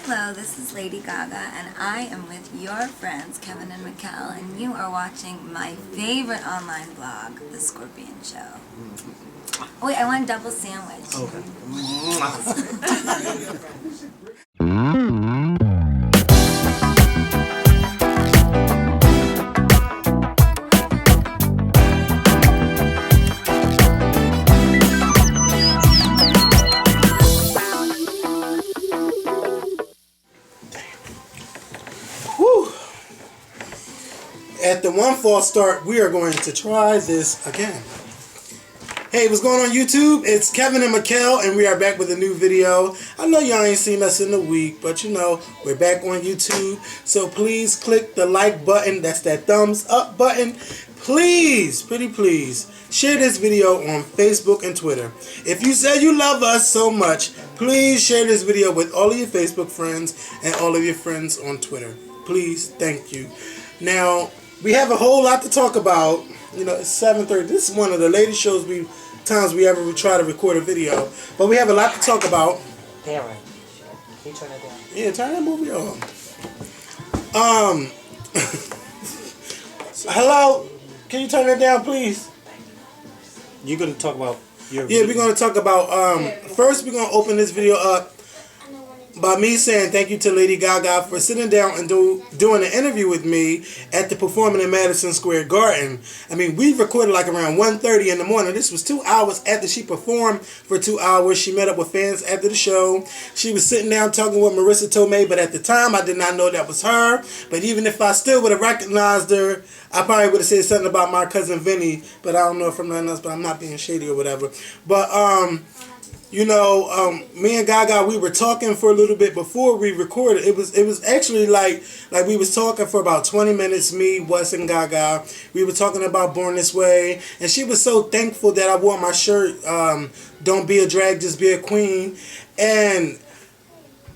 Hello, this is Lady Gaga, and I am with your friends, Kevin and Mikkel, and you are watching my favorite online blog, The Skorpion Show. Oh, wait, I want a double sandwich. Okay. At the one false start, we are going to try this again. Hey, what's going on YouTube? It's Kevin and Mikkel, and we are back with a new video. I know y'all ain't seen us in a week, but you know, we're back on YouTube. So please click the like button. That's that thumbs up button. Please, pretty please, share this video on Facebook and Twitter. If you say you love us so much, please share this video with all of your Facebook friends and all of your friends on Twitter. Please, thank you. Now, we have a whole lot to talk about. You know, it's 7:30. This is one of the latest shows we ever try to record a video. But we have a lot to talk about. Darren, can you turn it down? Yeah, turn that movie on. Hello? Can you turn it down, please? You're going to talk about your Yeah, we're going to talk about, first we're going to open this video up by me saying thank you to Lady Gaga for sitting down and doing an interview with me at the Performing in Madison Square Garden. I mean, we recorded like around 1:30 in the morning. This was 2 hours after she performed for 2 hours. She met up with fans after the show. She was sitting down talking with Marissa Tomei, but at the time I did not know that was her. But even if I still would have recognized her, I probably would have said something about my cousin Vinny, but I don't know from nothing else, but I'm not being shady or whatever. But, you know, me and Gaga, we were talking for a little bit before we recorded. It was actually like we was talking for about 20 minutes, me, Wes, and Gaga. We were talking about Born This Way, and she was so thankful that I wore my shirt, Don't Be a Drag, Just Be a Queen. And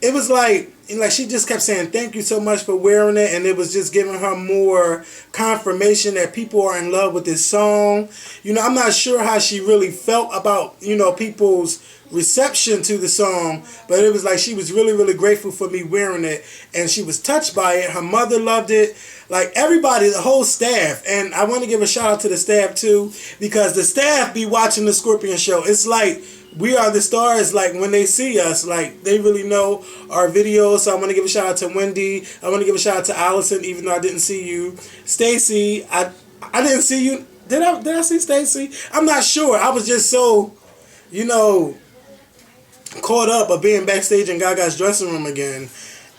it was like she just kept saying thank you so much for wearing it, and it was just giving her more confirmation that people are in love with this song. You know, I'm not sure how she really felt about, you know, people's reception to the song, but it was like she was really, really grateful for me wearing it, and she was touched by it. Her mother loved it, like everybody, the whole staff. And I want to give a shout out to the staff too, because the staff be watching the Skorpion Show. It's like we are the stars. Like when they see us, like they really know our videos. So I want to give a shout out to Wendy. I want to give a shout out to Allison, even though I didn't see you. Stacy, I didn't see you. Did I see Stacy? I'm not sure. I was just so, you know, caught up of being backstage in Gaga's dressing room again.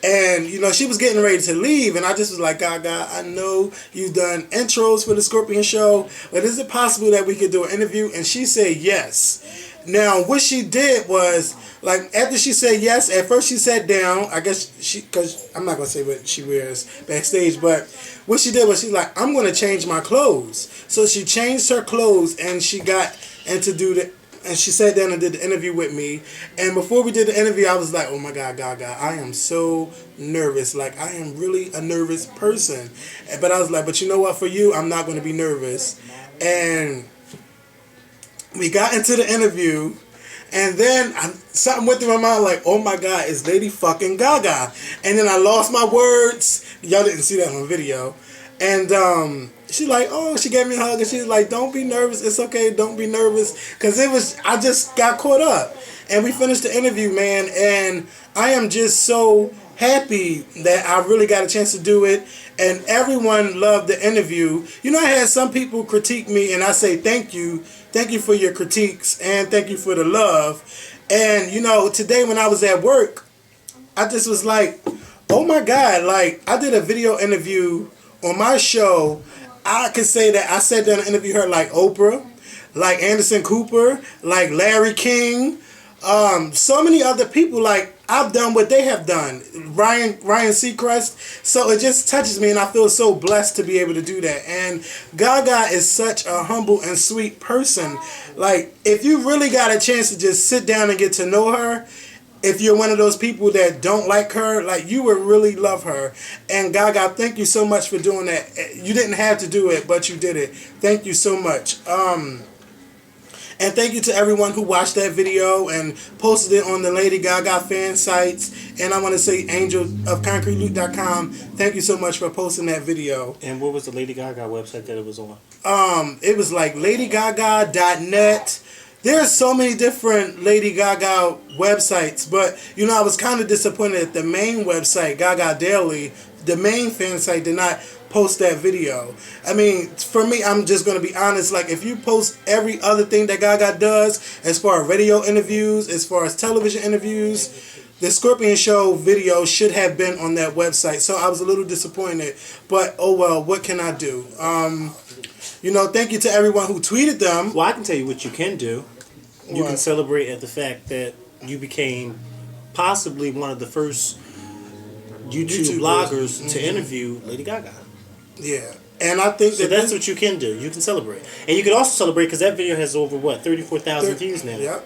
And, you know, she was getting ready to leave, and I just was like, Gaga, I know you've done intros for the Skorpion Show, but is it possible that we could do an interview? And she said yes. Now, what she did was, like, after she said yes, at first she sat down. I guess because I'm not going to say what she wears backstage, but what she did was she's like, I'm going to change my clothes. So she changed her clothes, and she got into and she sat down and did the interview with me. And before we did the interview, I was like, oh my God, Gaga, I am so nervous. Like, I am really a nervous person. But I was like, but you know what? For you, I'm not going to be nervous. And we got into the interview. And then something went through my mind like, oh my God, it's Lady fucking Gaga. And then I lost my words. Y'all didn't see that on video. And she like, oh, she gave me a hug, and she was like, don't be nervous. It's okay. Don't be nervous. Because I just got caught up. And we finished the interview, man. And I am just so happy that I really got a chance to do it. And everyone loved the interview. You know, I had some people critique me, and I say thank you. Thank you for your critiques, and thank you for the love. And, you know, today when I was at work, I just was like, oh my God. Like, I did a video interview on my show. I could say that I sat down and interviewed her like Oprah, like Anderson Cooper, like Larry King, so many other people. Like, I've done what they have done, Ryan Seacrest. So it just touches me, and I feel so blessed to be able to do that. And Gaga is such a humble and sweet person. Like, if you really got a chance to just sit down and get to know her, if you're one of those people that don't like her, like, you would really love her. And Gaga, thank you so much for doing that. You didn't have to do it, but you did it. Thank you so much. And thank you to everyone who watched that video and posted it on the Lady Gaga fan sites. And I want to say angelofconcreteloot.com. Thank you so much for posting that video. And what was the Lady Gaga website that it was on? It was like ladygaga.net. There's so many different Lady Gaga websites, but you know, I was kind of disappointed at the main website, Gaga Daily. The main fan site did not post that video. I mean, for me, I'm just going to be honest, like if you post every other thing that Gaga does, as far as radio interviews, as far as television interviews, the Skorpion show video should have been on that website. So I was a little disappointed, but oh well, what can I do? You know, thank you to everyone who tweeted them. Well, I can tell you what you can do. You can celebrate at the fact that you became possibly one of the first YouTube bloggers to interview Lady Gaga. Yeah. And I think so that's what you can do. You can celebrate. And you can also celebrate because that video has over, 34,000 views now. Yep.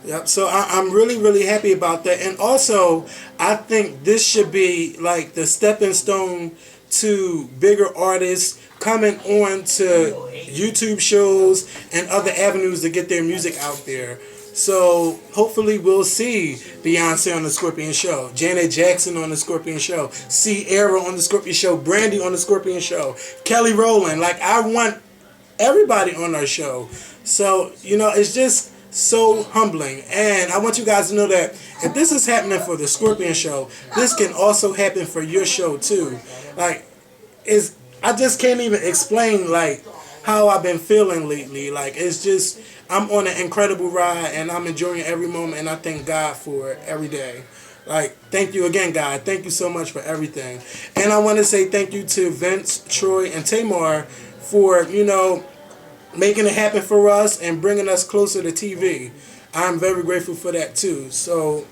Yep. So I'm really, really happy about that. And also, I think this should be like the stepping stone to bigger artists coming on to YouTube shows and other avenues to get their music out there. So hopefully we'll see Beyonce on the Skorpion show, Janet Jackson on the Skorpion show, Ciara on the Skorpion show, Brandy on the Skorpion show, Kelly Rowland. Like, I want everybody on our show. So, you know, it's just so humbling. And I want you guys to know that if this is happening for the Skorpion show, this can also happen for your show too. Like, I just can't even explain like how I've been feeling lately. Like, it's just, I'm on an incredible ride and I'm enjoying every moment, and I thank God for it every day. Like, thank you again, God. Thank you so much for everything. And I want to say thank you to Vince, Troy, and Tamar for, you know, making it happen for us and bringing us closer to TV. I'm very grateful for that too. So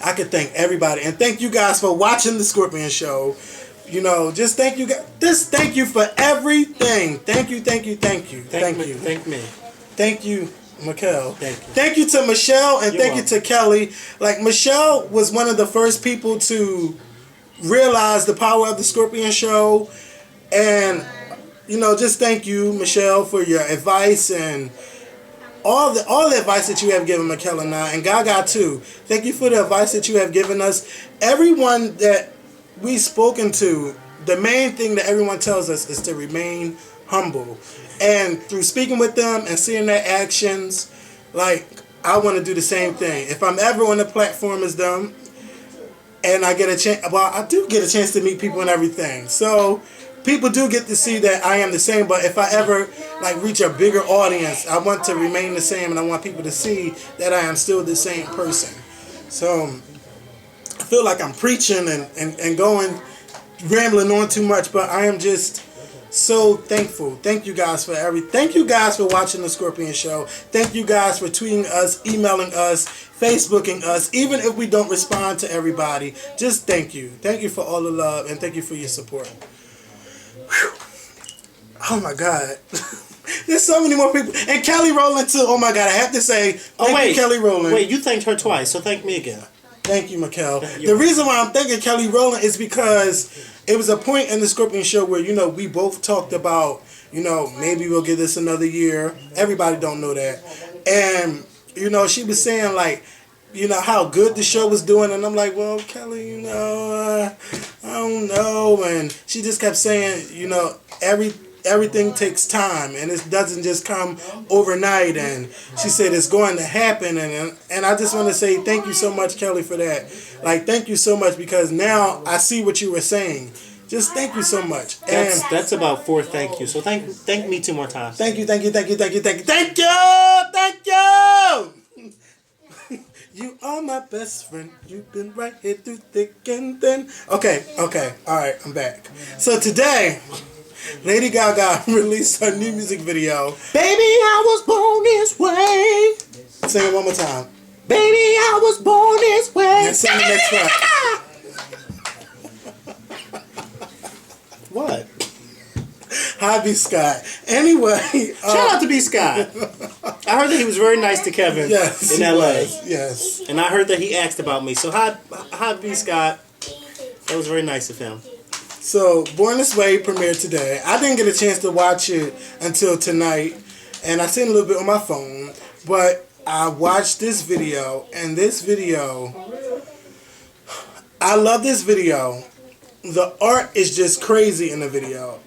I could thank everybody. And thank you guys for watching the Skorpion show. You know, just thank you guys. Just thank you for everything. Thank you, thank you, thank you. Thank you. Thank me. Thank you, Mikkel. Thank you. Thank you to Michelle, and You're thank welcome. you to Kelly. Like, Michelle was one of the first people to realize the power of the Skorpion show. And, you know, just thank you, Michelle, for your advice and all the advice that you have given Mikkel and I, and Gaga too. Thank you for the advice that you have given us. Everyone that we've spoken to, the main thing that everyone tells us is to remain humble. And through speaking with them and seeing their actions, like, I want to do the same thing. If I'm ever on the platform as them, and I get a chance, well, I do get a chance to meet people and everything. So people do get to see that I am the same. But if I ever like reach a bigger audience, I want to remain the same, and I want people to see that I am still the same person. So I feel like I'm preaching and going, rambling on too much, but I am just so thankful. Thank you guys for Thank you guys for watching the Skorpion show. Thank you guys for tweeting us, emailing us, Facebooking us, even if we don't respond to everybody. Just thank you. Thank you for all the love, and thank you for your support. Whew. Oh my God. There's so many more people. And Kelly Rowland too. Oh my God. I have to say, thank you, Kelly Rowland. Wait, you thanked her twice, so thank me again. Thank you, Mikkel. The reason why I'm thanking Kelly Rowland is because it was a point in the Skorpion show where, you know, we both talked about, you know, maybe we'll give this another year. Everybody don't know that. And, you know, she was saying, like, you know, how good the show was doing. And I'm like, well, Kelly, you know, I don't know. And she just kept saying, you know, everything takes time, and it doesn't just come overnight. And she said it's going to happen, and I just want to say thank you so much, Kelly, for that. Like, thank you so much, because now I see what you were saying. Just thank you so much. That's about 4 thank you. So thank me 2 more times. Thank you, thank you, thank you, thank you, thank you, thank you, thank you. You are my best friend. You've been right here through thick and thin. Okay, all right, I'm back. So today, Lady Gaga released her new music video. Baby, I was born this way. Sing it one more time. Baby, I was born this way. And sing the next part. What? Hi, B. Scott. Anyway. Shout out to B. Scott. I heard that he was very nice to Kevin in L.A. Yes. And I heard that he asked about me. So hi, B. Scott. That was very nice of him. So, Born This Way premiered today. I didn't get a chance to watch it until tonight. and I seen a little bit on my phone, but I watched this video, and this video, I love this video. The art is just crazy in the video.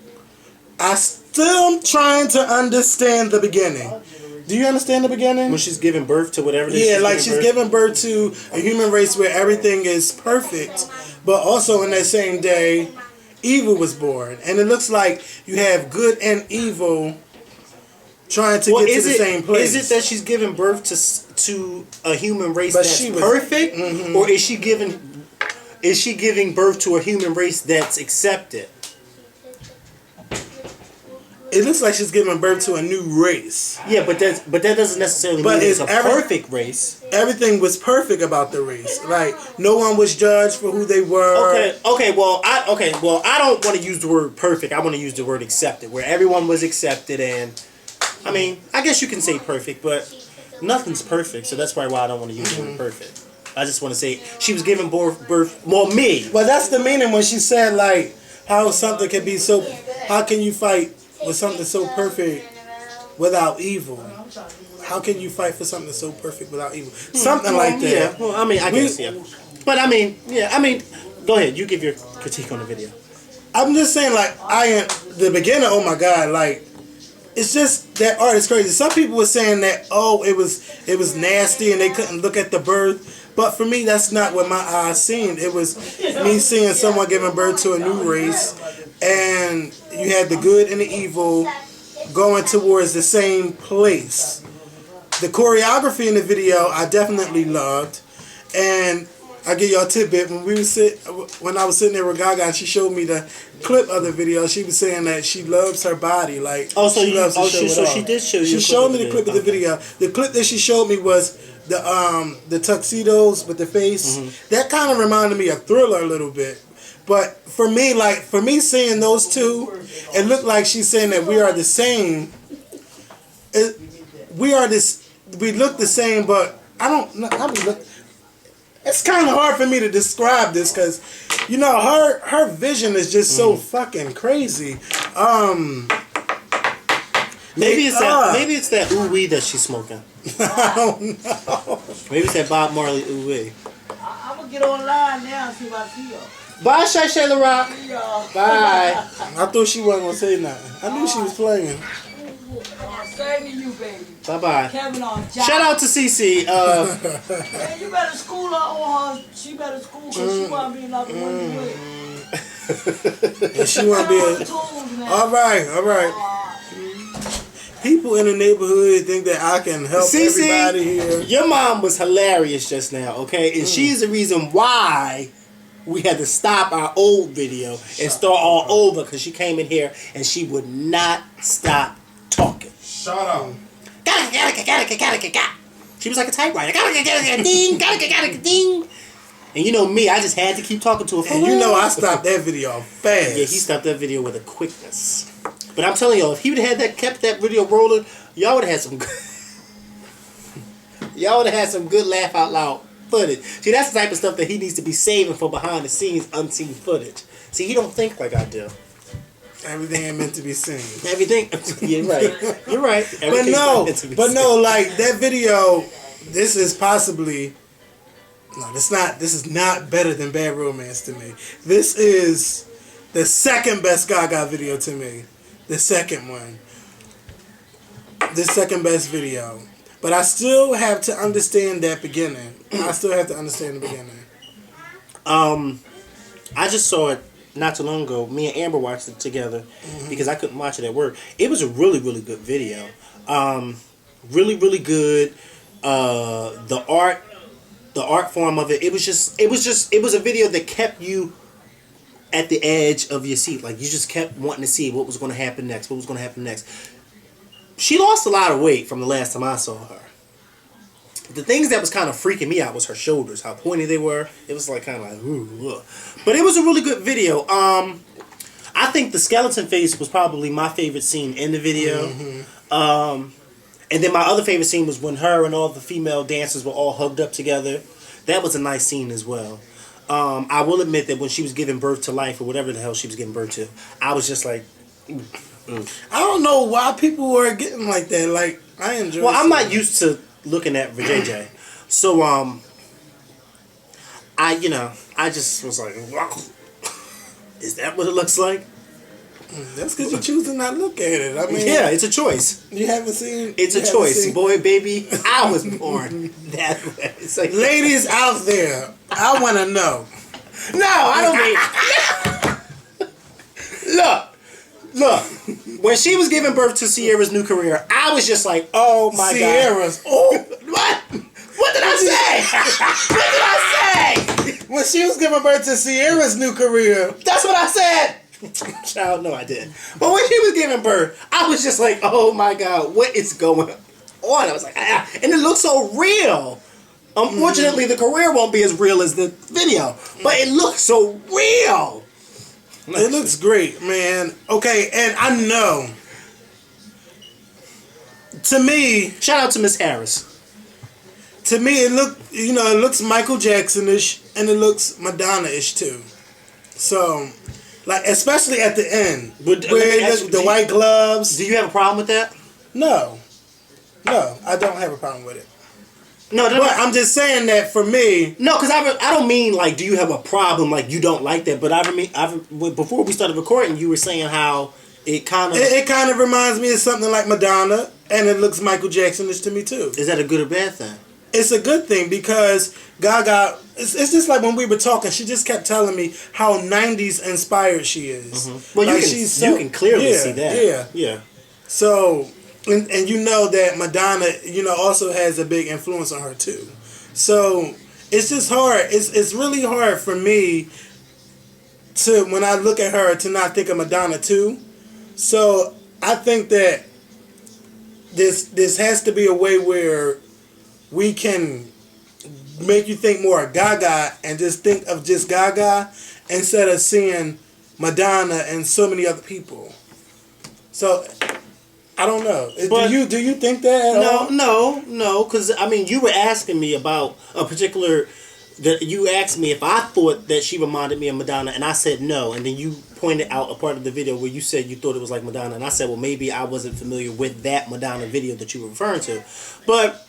I still am trying to understand the beginning. Do you understand the beginning? When she's giving birth to whatever it is. Yeah, like she's giving birth to a human race where everything is perfect, but also in that same day, evil was born. And it looks like you have good and evil trying to get to the same place. Is it that she's giving birth to a human race that's perfect? Mm-hmm. Or is she giving birth to a human race that's accepted? It looks like she's giving birth to a new race. Yeah, but that doesn't necessarily mean it's a perfect race. Everything was perfect about the race. Like no one was judged for who they were. Okay. Well, I don't want to use the word perfect. I want to use the word accepted, where everyone was accepted. And I mean, I guess you can say perfect, but nothing's perfect. So that's probably why I don't want to use the word perfect. I just want to say she was giving birth. Well, me. Well, that's the meaning when she said like how something can be so. How can you fight with something so perfect without evil? How can you fight for something so perfect without evil? Something like that. Yeah. Well, I mean, I guess, yeah. But I mean, go ahead. You give your critique on the video. I'm just saying, like, the beginning, oh my God, like, it's just, that art is crazy. Some people were saying that, oh, it was nasty and they couldn't look at the birth. But for me, that's not what my eyes seen. It was me seeing someone giving birth to a new race, and you had the good and the evil going towards the same place. The choreography in the video I definitely loved, and I give y'all a tidbit. When I was sitting there with Gaga and she showed me the clip of the video, she was saying that she loves her body. Like, she loves to show it off. She did show you. She showed me the clip of the video. The clip that she showed me was the tuxedos with the face. Mm-hmm. That kind of reminded me of Thriller a little bit. But for me seeing those two, it looked like she's saying that we are the same. We look the same, but I don't know how we look. It's kind of hard for me to describe this because, you know, her vision is just so fucking crazy. Maybe it's that ooh wee that she's smoking. I don't know. Maybe it's that Bob Marley ooh wee. I'm gonna get online now and see what I see her. Bye, Shay Shay LaRock. Bye. I thought she wasn't gonna say nothing. I knew she was playing. Saving you, baby. Bye. Kevin on job. Shout out to Cece. Hey, you better school her on her. She better school because she wanna be like one way. And she wanna be all right. People in the neighborhood think that I can help everybody here. Your mom was hilarious just now, okay? And she's the reason why we had to stop our old video and start all over because she came in here and she would not stop talking. Shut up. She was like a typewriter. Ding, ding. And you know me, I just had to keep talking to her. And you know I stopped that video fast. Yeah, he stopped that video with a quickness. But I'm telling y'all, if he would have kept that video rolling, y'all would have had some good laugh out loud footage. See, that's the type of stuff that he needs to be saving for behind the scenes unseen footage. See, he don't think like I do. Everything ain't meant to be seen. Everything. You're right. But no, like that video, this is not better than Bad Romance to me. This is the second best Gaga video to me. The second one. The second best video. But I still have to understand that beginning. I still have to understand the beginning. I just saw it not too long ago. Me and Amber watched it together because I couldn't watch it at work. It was a really, really good video. Really, really good. The art form of it. It was a video that kept you at the edge of your seat. Like, you just kept wanting to see what was going to happen next. She lost a lot of weight from the last time I saw her. The things that was kind of freaking me out was her shoulders, how pointy they were. It was like kind of like, ooh, ugh. But it was a really good video. I think the skeleton face was probably my favorite scene in the video. And then my other favorite scene was when her and all the female dancers were all hugged up together. That was a nice scene as well. I will admit that when she was giving birth to life or whatever the hell she was giving birth to, I was just like, I don't know why people were getting like that. Like, I enjoy. Well, I'm not it. used to looking at JJ, so I just was like, wow, is that what it looks like? That's because you choose to not look at it. I mean, Yeah, it's a choice. you haven't seen. It's a you haven't choice, seen- boy, baby. I was born that way. It's like, Ladies out there, I want to know. no, I don't mean. Look. When she was giving birth to Sierra's new career, I was just like, oh my god. Sierra's. Oh, What? What did I say? What did I say? when she was giving birth to Sierra's new career. That's what I said. Child, no, I didn't. But when she was giving birth, I was just like, oh my god, what is going on? I was like, and it looks so real. Unfortunately, the career won't be as real as the video, but it looks so real. It looks great, man. Okay, and I know. To me, Shout out to Miss Harris. it looks Michael Jackson-ish, and it looks Madonna-ish too. So, like, especially at the end, But, where the white gloves. Do you have a problem with that? No, I don't have a problem with it. No, But I'm just saying that for me, no, because I don't mean like, do you have a problem, like you don't like that? But before we started recording, you were saying how it kind of it kind of reminds me of something like Madonna, and it looks Michael Jackson-ish to me too. is that a good or bad thing? It's a good thing because Gaga, it's just like when we were talking, she just kept telling me how 90s inspired she is. Well, Like, you can clearly see that. Yeah. So, and you know that Madonna, also has a big influence on her too. So, it's just hard. It's really hard for me to, when I look at her, to not think of Madonna too. So, I think that this has to be a way where we can make you think more of Gaga and just think of just Gaga instead of seeing Madonna and so many other people. So, I don't know. But do you think that at all? No, because I mean, you were asking me about a particular. That you asked me if I thought that she reminded me of Madonna, and I said no. And then you pointed out a part of the video where you said you thought it was like Madonna, and I said, well, maybe I wasn't familiar with that Madonna video that you were referring to. But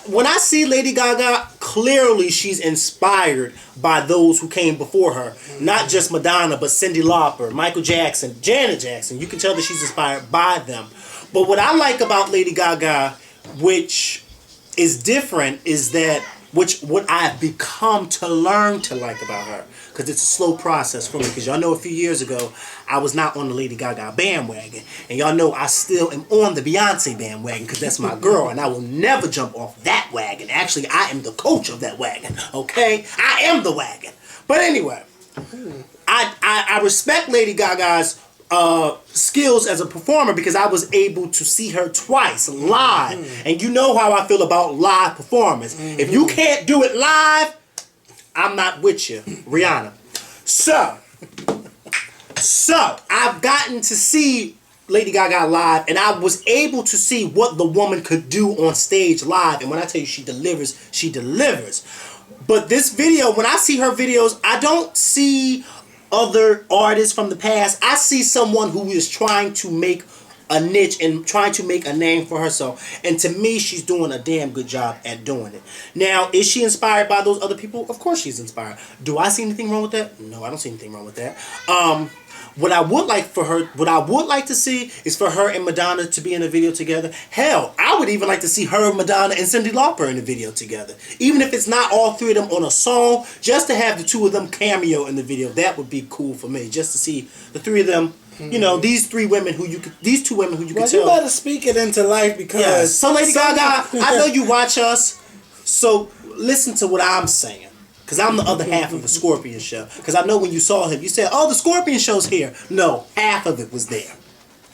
when I see Lady Gaga, clearly she's inspired by those who came before her. Not just Madonna, but Cyndi Lauper, Michael Jackson, Janet Jackson. You can tell that she's inspired by them. But what I like about Lady Gaga, which is different, is that what I've become to learn to like about her. Because it's a slow process for me. Because y'all know a few years ago, I was not on the Lady Gaga bandwagon. And y'all know I still am on the Beyonce bandwagon because that's my girl. And I will never jump off that wagon. Actually, I am the coach of that wagon. Okay? I am the wagon. But anyway, I respect Lady Gaga's skills as a performer because I was able to see her twice live. And you know how I feel about live performance. If you can't do it live, I'm not with you, Rihanna. So I've gotten to see Lady Gaga live, and I was able to see what the woman could do on stage live. And when I tell you she delivers, she delivers. But this video, when I see her videos, I don't see other artists from the past. I see someone who is trying to make a niche and trying to make a name for herself. And to me, she's doing a damn good job at doing it. Now, is she inspired by those other people? Of course she's inspired. Do I see anything wrong with that? No, I don't see anything wrong with that. What I would like to see is for her and Madonna to be in a video together. Hell, I would even like to see her, Madonna, and Cyndi Lauper in a video together. Even if it's not all three of them on a song, just to have the two of them cameo in the video, that would be cool for me. Just to see the three of them. You know, these two women who you could tell. You better speak it into life because. Yeah. So, Lady Gaga, I know you watch us, so listen to what I'm saying. Because I'm the other half of the Skorpion show. Because I know when you saw him, you said, oh, the Skorpion show's here. No, half of it was there.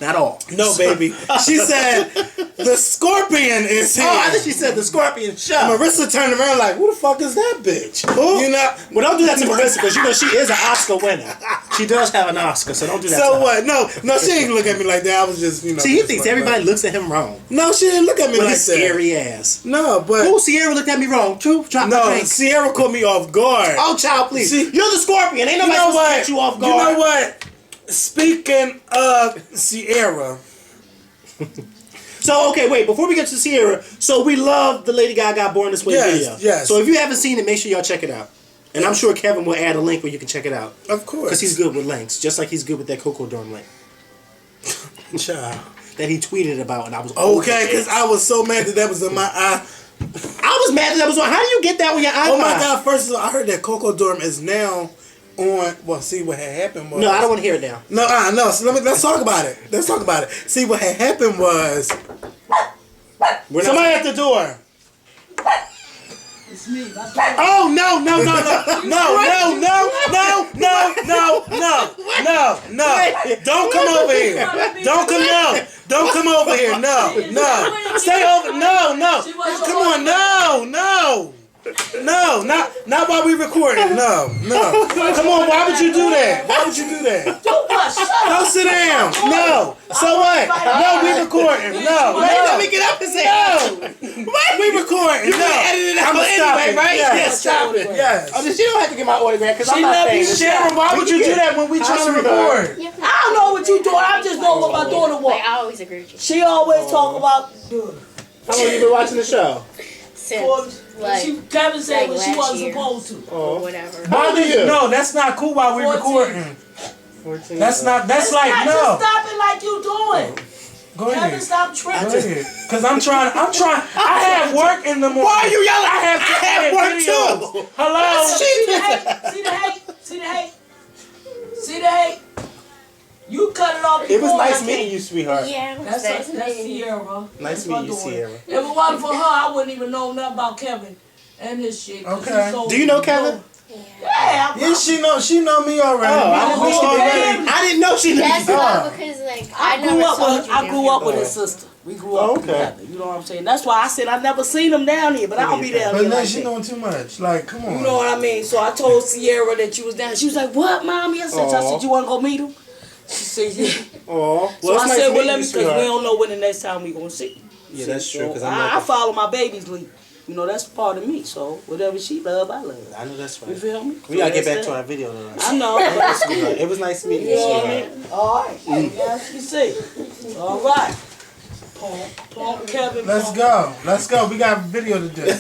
Not all. No, baby. She said, the Skorpion is here. Oh, I think she said the Skorpion show. Marissa turned around like, who the fuck is that bitch? Who? You know? Well, don't do that to Marissa because you know she is an Oscar winner. She does have an Oscar, so don't do that to So her. what? No, she ain't look at me like that. I was just, See, he thinks everybody looks at him wrong. No, she didn't look at me With like his that. scary ass. No, but. Who? Sierra looked at me wrong. True? Drop my No, drink. Sierra caught me off guard. Oh, child, please. See, You're the Scorpion. Ain't nobody you know supposed to what? catch you off guard. You know what? Speaking of Ciara. So, okay, wait, before we get to Ciara, so we love the Lady Gaga Born This Way video. Yes. So if you haven't seen it, make sure y'all check it out. And I'm sure Kevin will add a link where you can check it out. Of course. Because he's good with links, just like he's good with that Coco Dorm link. Child. That he tweeted about, and I was okay, because I was so mad that was in my eye. I was mad that was on. How do you get that with your iPod? Oh my God! First of all, I heard that Coco Dorm is now on. Well, see what had happened was. No, I don't want to hear it now. No. So let's talk about it. Let's talk about it. See what had happened was. Somebody at the door. It's me. Oh no! Don't come over here. Don't come over here. No. Stay over. No. Come on. No. Not while we recording. No. Come on. Why would you do that? Go sit down. No. So what? No, we recording. No. Let me get up and say We recording. No. I'm gonna stop it, right? Yes. Stop it. Yes. Oh, she don't have to get my autograph because I'm not famous. Sharon, why would you do that when we trying to record? I don't know what you doing. I just know what my daughter Like, wants. I always agree with you. She always talk about. How long you been watching the show? Since, like, Kevin said like when she last wasn't year. supposed to. or whatever. Bother you? No, that's not cool while we 14. recording. 14. That's like Just no. stop it like you doing. Go Kevin, ahead. stop Go tripping. ahead. Cause I'm trying. I have work in the morning. Why are you yelling? I have to edit work videos. too. Hello. See the hate. You cut it off. It was before nice I meeting came. you, sweetheart. Yeah, That's that's Sierra. Nice That's my meeting you, daughter. Sierra. If it wasn't for her, I wouldn't even know nothing about Kevin and his shit. 'Cause Okay. he's so- Do you know Kevin? Yeah. Yeah, she know me already. Oh, We I know me didn't know already. that. I didn't know she knew That's you. not because, like, I never told you I grew up with different. his sister. We grew up Okay. together. You know what I'm saying? That's why I said I never seen him down here, but I don't be down But here now like she that. knowing too much. Like, come on. You know what I mean? So I told Sierra that you was down. She was like, "What, mommy?" I said, Aw. "You want to go meet him?" She said, "Yeah." Oh, So well, I it's said, nice "Well, meeting let you, me, because sweetheart. we don't know when the next time we gonna see." Yeah, that's true. Because I follow my baby's lead. You know, that's part of me. So whatever she love, I love. I know that's You right. feel me? We gotta So get back that's to that. our video though. I know. It was nice meeting You you, know what I sweetheart. mean? All right. Yes, you see. All right. Pump, Kevin. Let's go. We got a video to do.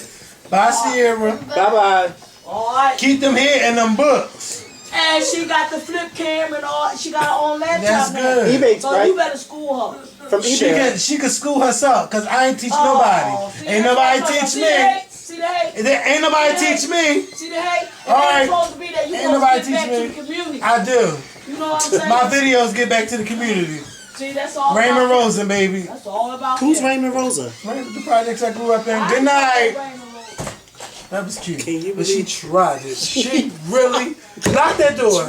Bye, Sierra. Bye-bye. All right. Keep them here in them books. And she got the flip cam and all. She got her own laptop That's now. good. Ebates, So right? you better school her. From eBay. She could school herself, cause I ain't teach Oh, nobody. see, Ain't that's nobody what I'm teach talking me. about. See the hate? There ain't nobody See the teach me. See the hate? All right. You're supposed to be there. You're Ain't supposed nobody to get back teach me. to the community. I do. You know what I'm saying? My videos get back to the community. See, that's all Raymond about Rosen, baby. That's all about Who's Kevin. Raymond Rosa? Raymond, the projects I grew up in. I Good night. know Raymond Rosen. That was cute. Can you But she believe- tried it. She really lock that door.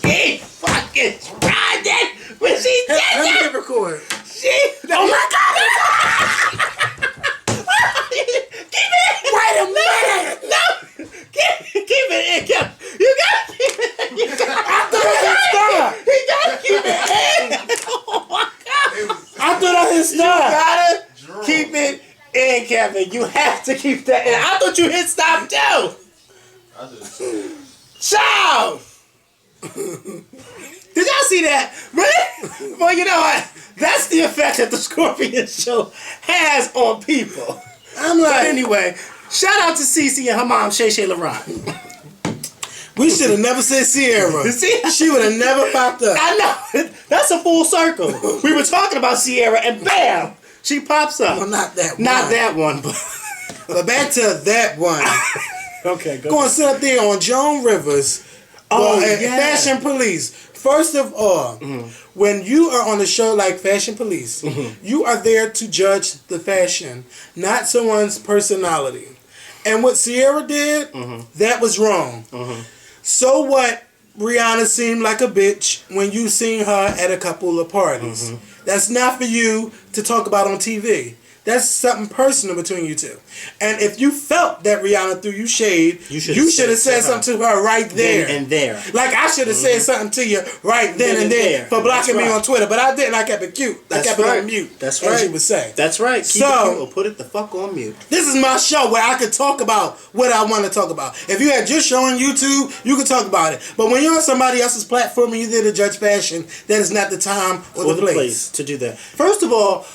He fucking tried it when she did Let me that. hit record. Oh my God! Keep it. Wait a minute. No. Keep it in. You gotta keep it in. You gotta keep it in. Oh my God. I thought I hit You stop. gotta keep it in, Kevin. You have to keep that in. I thought you hit stop too. Child. Did y'all see that? Really? Well, you know what? That's the effect that the Skorpion show has on people. I'm But like, anyway, shout out to Cece and her mom, Shay Shay Laurent. we should have never said Sierra. See? She would have never popped up. I know. That's a full circle. We were talking about Sierra and bam, she pops up. Well, not that one. Not that one, but But back to that one. okay, go. Going to sit up there on Joan Rivers. Oh, and yeah. Fashion Police. First of all, when you are on a show like Fashion Police, you are there to judge the fashion, not someone's personality. And what Sierra did, that was wrong. So what? Rihanna seemed like a bitch when you seen her at a couple of parties. That's not for you to talk about on TV. That's something personal between you two. And if you felt that Rihanna threw you shade, you should have said something to her right there. Then and there. Like, I should have said something to you right then and there for blocking me on Twitter. But I didn't. I kept it cute. I kept it on mute. That's right. As you would say. That's right. Keep it cute or put it the fuck on mute. This is my show where I could talk about what I want to talk about. If you had just show on YouTube, you could talk about it. But when you're on somebody else's platform and you're there to judge fashion, that is not the time or the place to do that. First of all,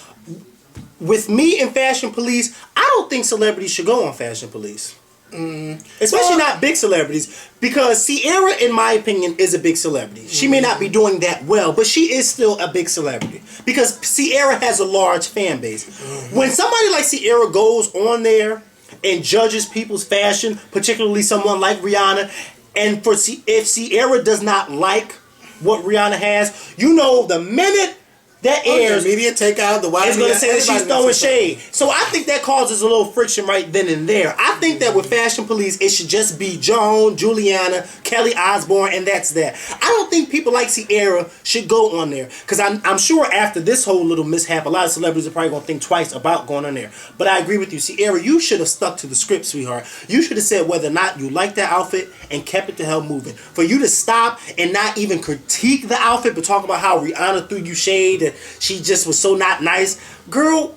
with me and Fashion Police, I don't think celebrities should go on Fashion Police. Especially not big celebrities, because Ciara, in my opinion, is a big celebrity. She may not be doing that well, but she is still a big celebrity because Ciara has a large fan base. When somebody like Ciara goes on there and judges people's fashion, particularly someone like Rihanna, and if Ciara does not like what Rihanna has, you know, the minute that airs, media take out the is going to say that she's throwing shade. So I think that causes a little friction right then and there. I think that with Fashion Police, it should just be Joan, Juliana, Kelly Osbourne, and that's that. I don't think people like Ciara should go on there, because I'm sure after this whole little mishap, a lot of celebrities are probably going to think twice about going on there. But I agree with you, Ciara, you should have stuck to the script, sweetheart. You should have said whether or not you like that outfit and kept it the hell moving. For you to stop and not even critique the outfit, but talk about how Rihanna threw you shade, she just was so not nice. Girl,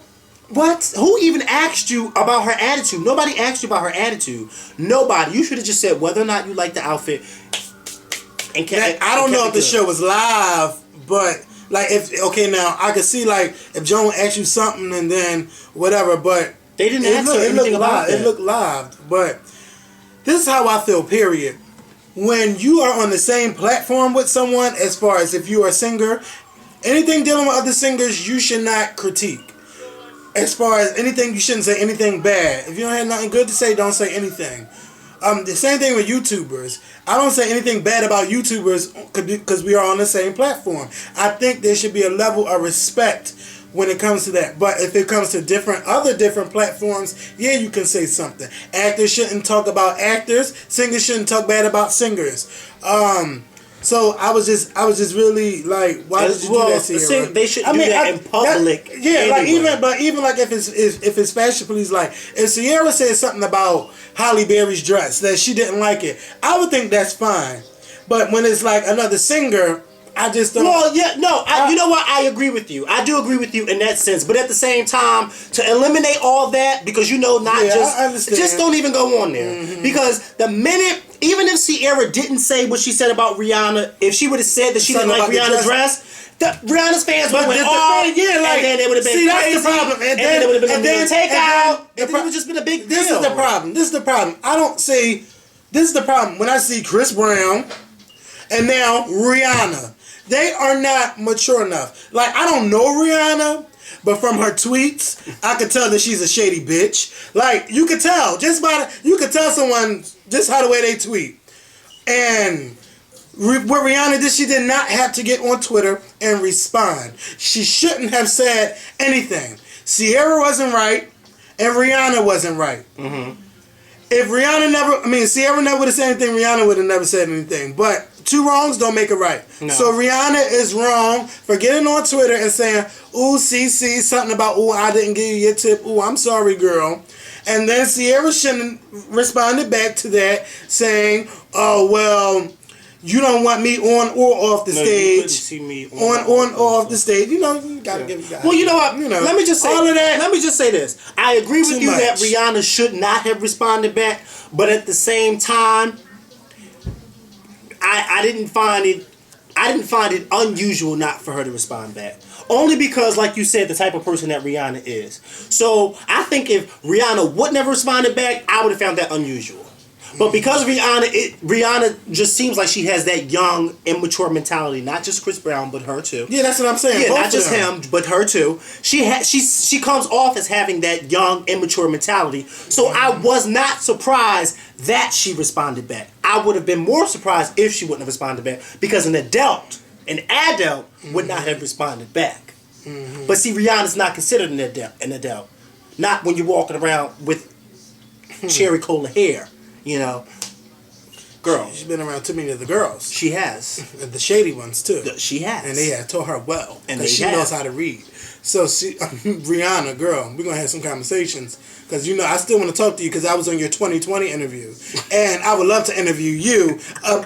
what? Who even asked you about her attitude? Nobody asked you about her attitude. Nobody. You should have just said whether or not you like the outfit. And kept I don't know if the show was live, but like now I could see like if Joan asked you something and then whatever, but they didn't ask her anything about that. It looked live, but this is how I feel. Period. When you are on the same platform with someone, as far as if you are a singer. Anything dealing with other singers, you should not critique. As far as anything, you shouldn't say anything bad. If you don't have nothing good to say, don't say anything. The same thing with YouTubers. I don't say anything bad about YouTubers because we are on the same platform. I think there should be a level of respect when it comes to that. But if it comes to other different platforms, yeah, you can say something. Actors shouldn't talk about actors. Singers shouldn't talk bad about singers. So I was just really like, why did you do that, Ciara? They should do that in public. Anyway. Like even like if it's Fashion Police, like if Ciara said something about Halle Berry's dress that she didn't like it, I would think that's fine. But when it's like another singer, I just don't. Well, yeah, no. You know what? I agree with you. I do agree with you in that sense. But at the same time, to eliminate all that, because just don't even go on there. Because the minute, even if Ciara didn't say what she said about Rihanna, if she would have said that she didn't like Rihanna's dress, Rihanna's fans would have went off. And then it would have been crazy. That's the problem. And then it would have been a takeout. And then it would just been a big deal. This is the problem. I don't see. This is the problem. When I see Chris Brown and now Rihanna, they are not mature enough. Like, I don't know Rihanna, but from her tweets, I could tell that she's a shady bitch. Like, you could tell. You could tell someone just how the way they tweet. And what Rihanna did, she did not have to get on Twitter and respond. She shouldn't have said anything. Ciara wasn't right, and Rihanna wasn't right. If Ciara never would have said anything, Rihanna would have never said anything. But two wrongs don't make it right. No. So Rihanna is wrong for getting on Twitter and saying, ooh, CC, something about, ooh, I didn't give you your tip. Ooh, I'm sorry, girl. And then Ciara shouldn't responded back to that saying, oh, well, you don't want me on or off the stage. You couldn't see me on or off the stage. You know, you gotta give it guys. Well, you know what? Let me just say all of that. Let me just say this. I agree with you that Rihanna should not have responded back, but at the same time, I didn't find it unusual not for her to respond back. Only because, like you said, the type of person that Rihanna is. So I think if Rihanna wouldn't have responded back, I would have found that unusual. But because Rihanna just seems like she has that young, immature mentality. Not just Chris Brown, but her too. Yeah, that's what I'm saying. Yeah, both not just him, but her too. She comes off as having that young, immature mentality. So I was not surprised that she responded back. I would have been more surprised if she wouldn't have responded back, because an adult would not have responded back. But see, Rihanna's not considered an adult. Not when you're walking around with cherry cola hair. You know. girl. She's been around too many of the girls. She has. And the shady ones, too. She has. And they have taught her well. And she knows how to read. So, Rihanna, girl, we're going to have some conversations. Because, you know, I still want to talk to you because I was on your 2020 interview. And I would love to interview you.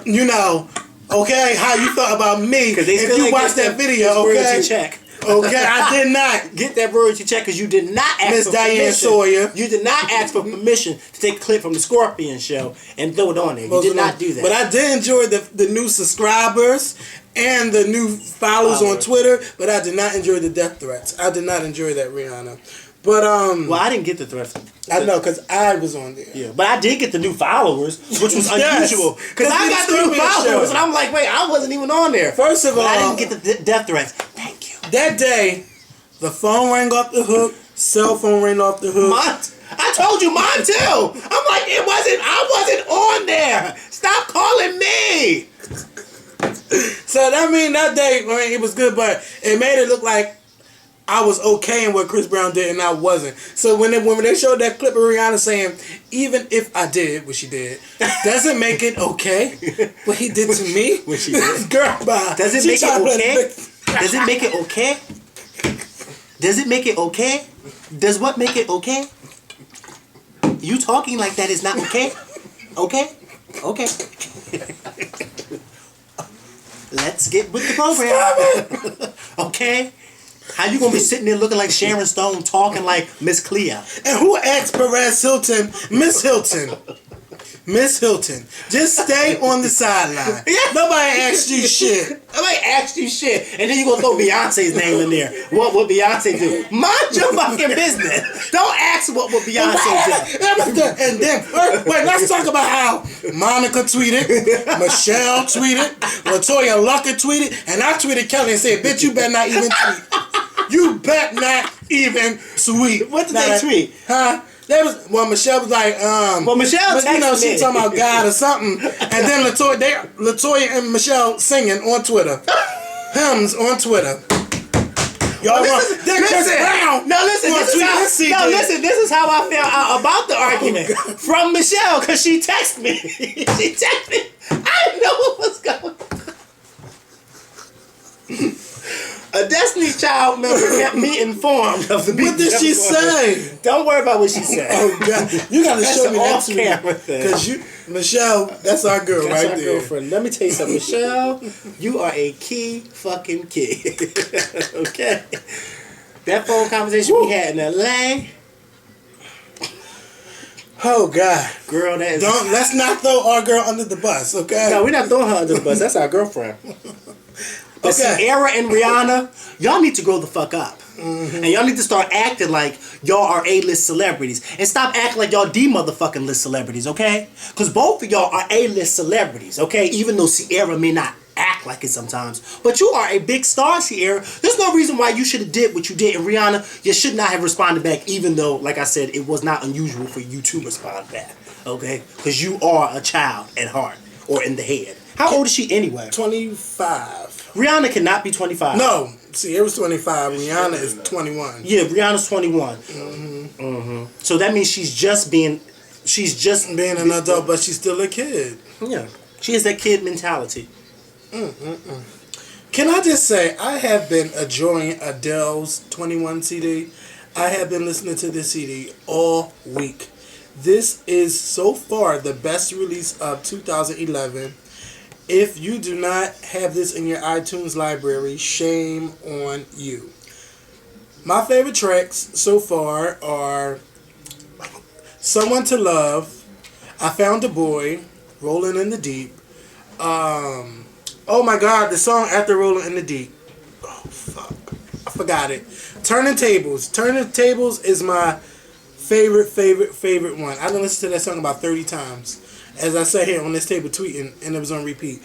You know, okay, how you thought about me. If you watched that video, okay? Check. Okay, I did not. Get that royalty check because you did not ask Miss for Diane permission. Sawyer. You did not ask for permission to take a clip from the Skorpion show and throw it on there. You did not do that. But I did enjoy the new subscribers and the new followers on Twitter, but I did not enjoy the death threats. I did not enjoy that, Rihanna. But well, I didn't get the threats. I know because I was on there. Yeah, but I did get the new followers, which was unusual because I got the new followers, and I'm like, wait, I wasn't even on there. First of all, I didn't get the death threats. Thank you. That day, the phone rang off the hook. Cell phone rang off the hook. I told you mine too. I'm like, I wasn't on there. Stop calling me. So I mean, that day, it was good, but it made it look like I was okay in what Chris Brown did, and I wasn't. So when they showed that clip of Rihanna saying, even if I did what she did, doesn't make it okay what he did to me. What she did, girl, bye. Does it make it okay? Does it make it okay? Does it make it okay? Does what make it okay? You talking like that is not okay? Okay? Okay. Let's get with the program. Okay? How you gonna be sitting there looking like Sharon Stone, talking like Miss Cleo? And who asked Perez Hilton, Miss Hilton? Miss Hilton, just stay on the sideline. Nobody asked you shit. Nobody asked you shit. And then you gonna throw Beyonce's name in there. What would Beyonce do? Mind your fucking business. Don't ask what would Beyonce do. And then, wait, let's talk about how Monica tweeted, Michelle tweeted, LaToya Luckett tweeted, and I tweeted Kelly and said, bitch, you better not even tweet. You bet not even tweet. What did they tweet? Huh? Michelle was like, well, Michelle texted she me. talking about God or something, and then LaToya and Michelle singing on Twitter, hymns on Twitter. Y'all listen. This is how I found out about the argument from Michelle because she texted me. She texted me. I didn't know what was going on. A Destiny's Child member kept me informed of the beat. What did she say? Don't worry about what she said. Oh God, you gotta show me that camera thing. Because Michelle, that's our girl that's right our there. Girlfriend. Let me tell you something, Michelle. You are a key fucking kid. Okay. That phone conversation we had in L.A. Oh God, girl, that is. Let's not throw our girl under the bus, okay? No, we're not throwing her under the bus. That's our girlfriend. But Ciara and Rihanna, y'all need to grow the fuck up. Mm-hmm. And y'all need to start acting like y'all are A-list celebrities. And stop acting like y'all D-motherfucking list celebrities, okay? Because both of y'all are A-list celebrities, okay? Even though Ciara may not act like it sometimes. But you are a big star, Ciara. There's no reason why you should have did what you did. And Rihanna, you should not have responded back, even though, like I said, it was not unusual for you to respond back, okay? Because you are a child at heart or in the head. How old is she anyway? 25. Rihanna cannot be 25. No, Ciara's 25. Rihanna is 21. Yeah, Rihanna's 21. Mm-hmm. Mm-hmm. So that means she's just being an adult, but she's still a kid. Yeah, she has that kid mentality. Can I just say, I have been enjoying Adele's 21 CD. I have been listening to this CD all week. This is so far the best release of 2011. If you do not have this in your iTunes library, shame on you. My favorite tracks so far are Someone to Love, I Found a Boy, Rolling in the Deep. Oh my God, the song after Rolling in the Deep. Oh fuck, I forgot it. Turning Tables. Turning Tables is my favorite one. I done listened to that song about 30 times. As I sat here on this table tweeting, and it was on repeat.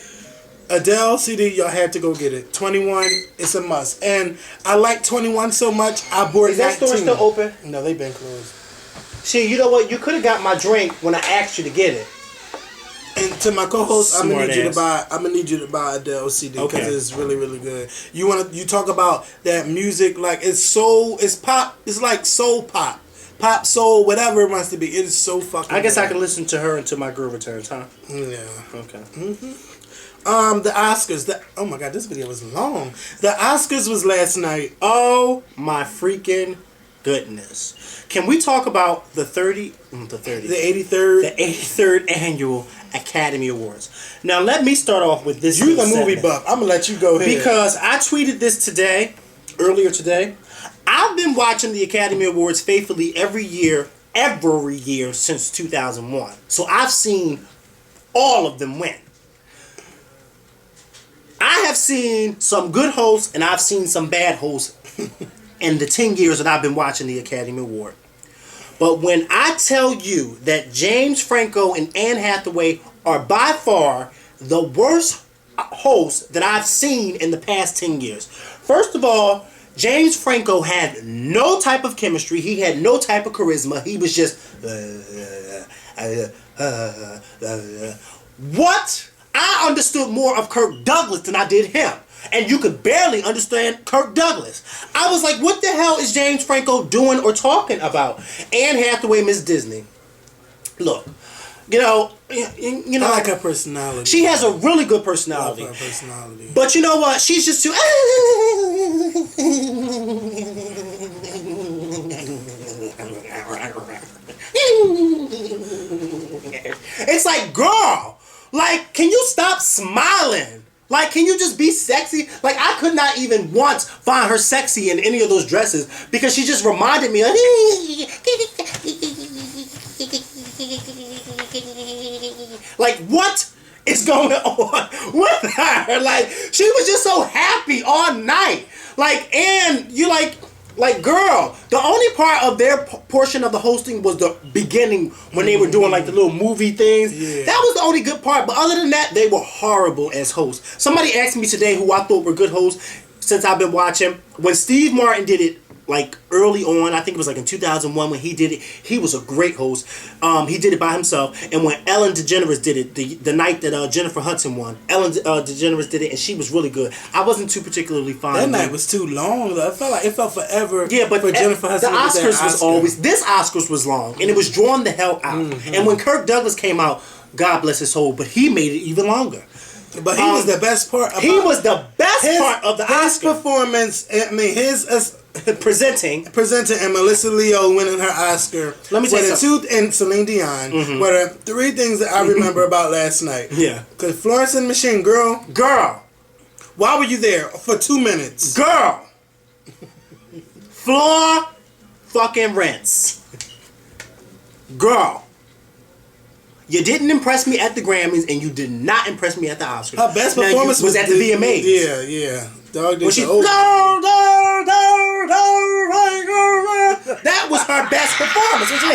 Adele CD, y'all had to go get it. 21, it's a must. And I like 21 so much, I bought 19. Is that store still open? No, they've been closed. See, you know what? You could have got my drink when I asked you to get it. And to my co-host, I'm gonna need you to buy Adele CD because it's really, really good. You talk about that music, like it's pop. It's like soul pop. pop, soul, whatever it wants to be. It is so fucking. I guess good. I can listen to her until my girl returns, huh? Yeah. Okay. The Oscars. Oh my god, this video was long. The Oscars was last night. Oh my freaking goodness! Can we talk about the 83rd? The 83rd annual Academy Awards. Now let me start off with this. You the movie segment. buff. I'm gonna let you go ahead. Because I tweeted this earlier today. I've been watching the Academy Awards faithfully every year since 2001. So I've seen all of them win. I have seen some good hosts and I've seen some bad hosts in the 10 years that I've been watching the Academy Award. But when I tell you that James Franco and Anne Hathaway are by far the worst hosts that I've seen in the past 10 years. First of all, James Franco had no type of chemistry. He had no type of charisma. He was just... What? I understood more of Kirk Douglas than I did him. And you could barely understand Kirk Douglas. I was like, what the hell is James Franco doing or talking about? Anne Hathaway, Miss Disney. Look, you know, I like her personality. she has a really good I personality. love her personality. But you know what? She's just too... It's like, girl, like, can you stop smiling? Like, can you just be sexy? Like, I could not even once find her sexy in any of those dresses because she just reminded me of... Like, what is going on with her? Like, she was just so happy all night. Like, and you like, girl, the only part of their portion of the hosting was the beginning when they were doing like the little movie things. Yeah. That was the only good part. But other than that, they were horrible as hosts. Somebody asked me today who I thought were good hosts since I've been watching. When Steve Martin did it, like early on, I think it was like in 2001 when he did it, he was a great host. He did it by himself. And when Ellen DeGeneres did it, the night that Jennifer Hudson won, Ellen DeGeneres did it, and she was really good. I wasn't too particularly fond That of night it. was too long. Though. It felt forever. Yeah, but for Jennifer Hudson the to get that Oscars was Oscar. always... This Oscars was long, and it was drawn the hell out. And when Kirk Douglas came out, God bless his soul, but he made it even longer. But he was the best part. He was the best part of the his Oscar. performance. I mean, his presenting and Melissa Leo winning her Oscar. Let me tell you something. And Celine Dion were the three things that I remember about last night. Yeah. Because Florence and the Machine, girl, why were you there for 2 minutes? Girl. Floor fucking rents. Girl. You didn't impress me at the Grammys, and you did not impress me at the Oscars. Her best Now, performance was at the VMAs. Yeah. Dog did When she, the old- that was her best performance. When she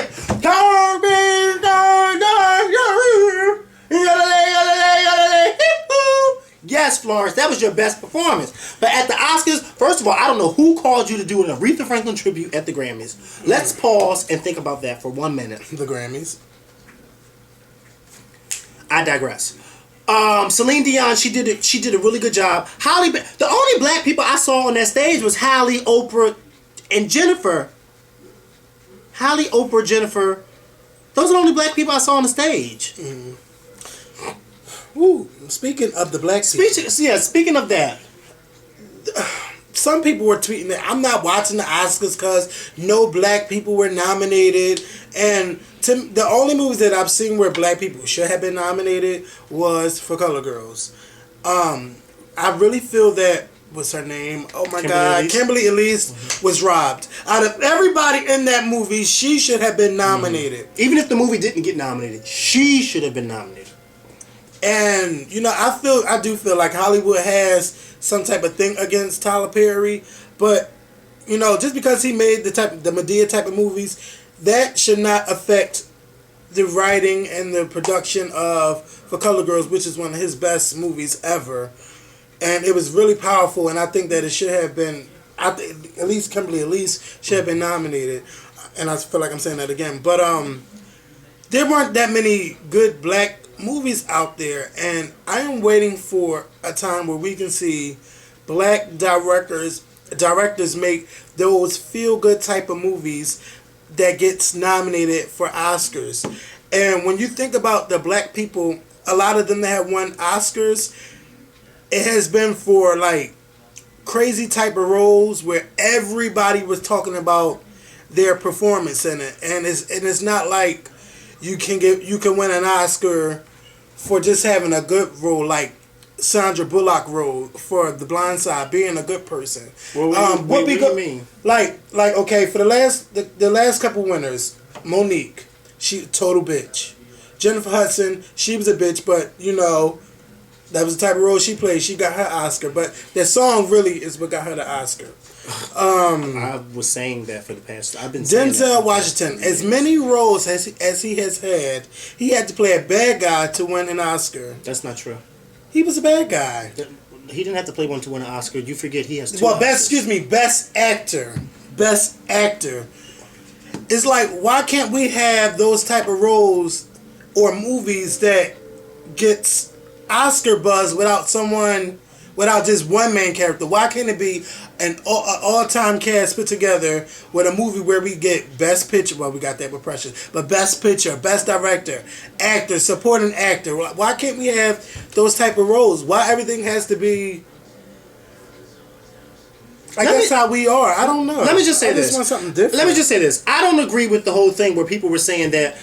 yes, Florence, that was your best performance. But at the Oscars, first of all, I don't know who called you to do an Aretha Franklin tribute at the Grammys. Let's pause and think about that for 1 minute. The Grammys. I digress. Celine Dion, she did a really good job. The only black people I saw on that stage was Halle, Oprah, and Jennifer. Halle, Oprah, Jennifer. Those are the only black people I saw on the stage. Woo. Speaking of the black people. Speaking of that. Some people were tweeting that I'm not watching the Oscars because no black people were nominated. And the only movies that I've seen where black people should have been nominated was For Color Girls. I really feel that, what's her name? Oh my God. Kimberly Elise was robbed. Out of everybody in that movie, she should have been nominated. Even if the movie didn't get nominated, she should have been nominated. And, you know, I do feel like Hollywood has some type of thing against Tyler Perry. But, you know, just because he made the Madea type of movies, that should not affect the writing and the production of For Color Girls, which is one of his best movies ever. And it was really powerful, and I think that it should have been, at least Kimberly Elise should have been nominated. And I feel like I'm saying that again. But there weren't that many good black movies out there, and I am waiting for a time where we can see black directors make those feel-good type of movies that gets nominated for Oscars. And when you think about the black people, a lot of them that have won Oscars, it has been for like crazy type of roles where everybody was talking about their performance in it, and it's not like you can win an Oscar for just having a good role, like Sandra Bullock role for The Blind Side, being a good person. What do you mean? Like okay, for the last couple winners, Monique, she total bitch. Jennifer Hudson, she was a bitch, but you know, that was the type of role she played. She got her Oscar, but that song really is what got her the Oscar. I was saying that for the past. I've been saying Denzel Washington, as many roles as he has had, he had to play a bad guy to win an Oscar. That's not true. He was a bad guy. He didn't have to play one to win an Oscar. You forget he has two. Well, Oscars. best actor. Best actor. It's like, why can't we have those type of roles or movies that gets Oscar buzz without just one main character? Why can't it be an all-time cast put together with a movie where we get best picture? Well, we got that with Precious, but best picture, best director, actor, supporting actor. Why can't we have those type of roles? Why everything has to be? That's how we are. I don't know. Let me just say this. I just want something different. Let me just say this. I don't agree with the whole thing where people were saying that